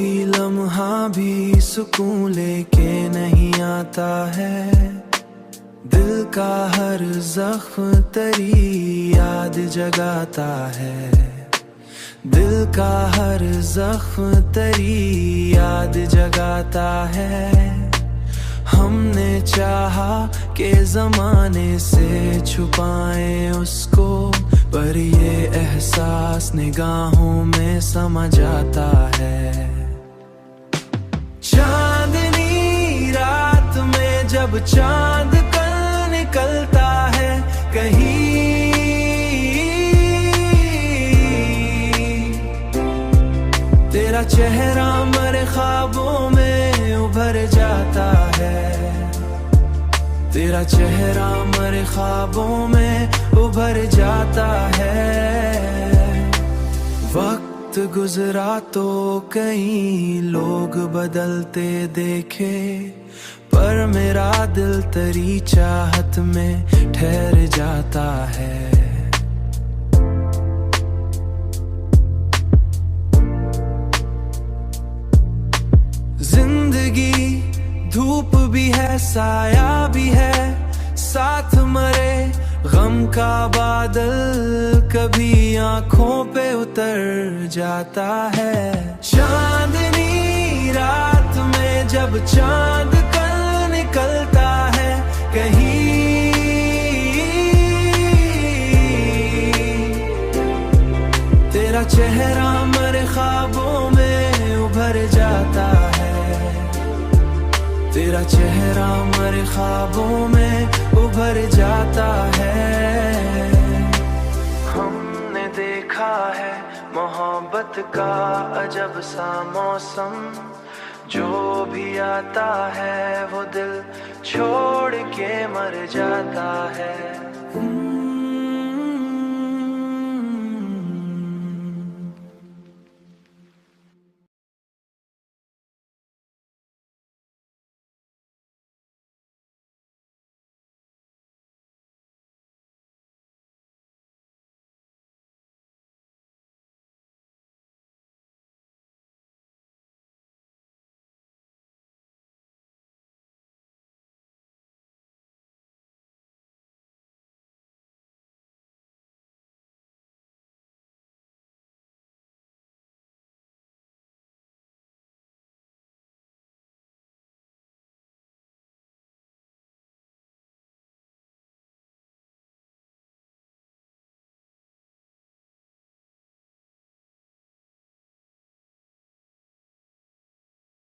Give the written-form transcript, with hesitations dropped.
कोई लम्हा भी सुकून लेके नहीं आता है। दिल का हर जख्म तेरी याद जगाता है। दिल का हर जख्म तेरी याद जगाता है। हमने चाहा कि ज़माने से छुपाएं उसको, पर ये एहसास निगाहों में समा जाता है। चांदनी रात में जब चांद कल निकलता है कहीं, तेरा चेहरा मेरे ख्वाबों में उभर जाता है। तेरा चेहरा मेरे ख्वाबों में उभर जाता है। वक्त गुजरा तो कई लोग बदलते देखे, पर मेरा दिल तेरी चाहत में ठहर जाता है। जिंदगी धूप भी है साया भी है, साथ मरे गम का बादल कभी आंखों पे उतर जाता है। चांदनी रात में जब चांद कल निकलता है कहीं, तेरा चेहरा मेरे ख्वाबों में उभर जाता है। तेरा चेहरा मेरे ख्वाबों में उभर जाता है। हमने देखा है मोहब्बत का अजब सा मौसम, जो भी आता है वो दिल छोड़ के मर जाता है।